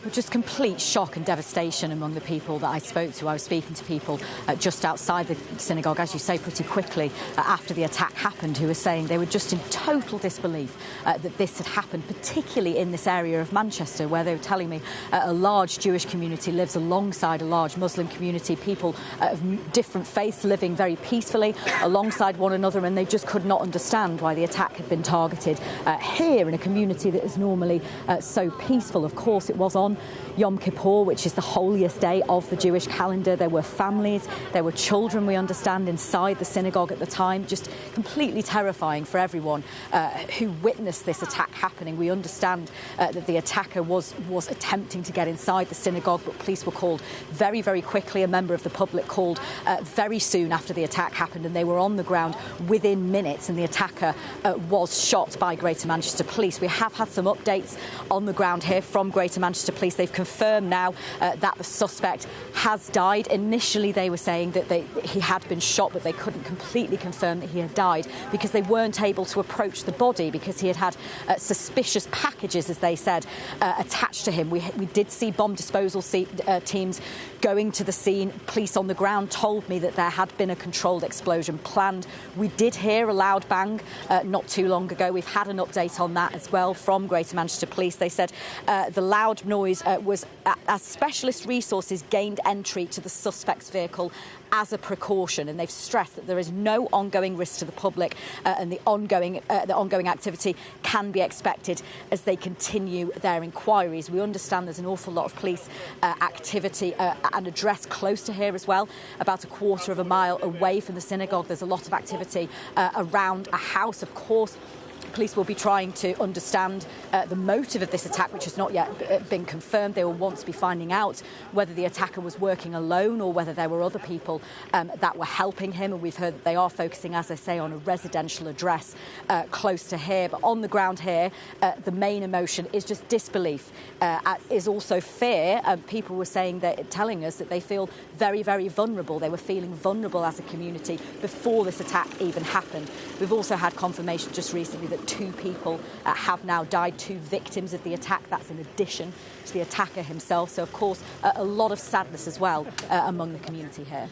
Just complete shock and devastation among the people that I spoke to. I was speaking to people just outside the synagogue, as you say, pretty quickly after the attack happened, who were saying they were just in total disbelief that this had happened, particularly in this area of Manchester, where they were telling me a large Jewish community lives alongside a large Muslim community, people of different faiths living very peacefully alongside one another, and they just could not understand why the attack had been targeted here in a community that is normally so peaceful. Of course, it was on Yom Kippur, which is the holiest day of the Jewish calendar. There were families, there were children, we understand, inside the synagogue at the time. Just completely terrifying for everyone who witnessed this attack happening. We understand that the attacker was attempting to get inside the synagogue, but police were called very, very quickly. A member of the public called very soon after the attack happened, and they were on the ground within minutes, and the attacker was shot by Greater Manchester Police. We have had some updates on the ground here from Greater Manchester Police. They've confirmed now that the suspect has died. Initially, they were saying that he had been shot, but they couldn't completely confirm that he had died because they weren't able to approach the body because he had suspicious packages, as they said, attached to him. We did see bomb disposal teams going to the scene. Police on the ground told me that there had been a controlled explosion planned. We did hear a loud bang not too long ago. We've had an update on that as well from Greater Manchester Police. They said the loud noise was as specialist resources gained entry to the suspect's vehicle as a precaution, and they've stressed that there is no ongoing risk to the public and the ongoing activity can be expected as they continue their inquiries. We understand there's an awful lot of police activity and address close to here as well, about a quarter of a mile away from the synagogue. There's a lot of activity around a house, of course. Police will be trying to understand the motive of this attack, which has not yet been confirmed. They will want to be finding out whether the attacker was working alone or whether there were other people that were helping him. And we've heard that they are focusing, as I say, on a residential address close to here. But on the ground here, the main emotion is just disbelief, is also fear. People were telling us that they feel very, very vulnerable. They were feeling vulnerable as a community before this attack even happened. We've also had confirmation just recently that 2 people have now died, 2 victims of the attack. That's in addition to the attacker himself. So, of course, a lot of sadness as well among the community here.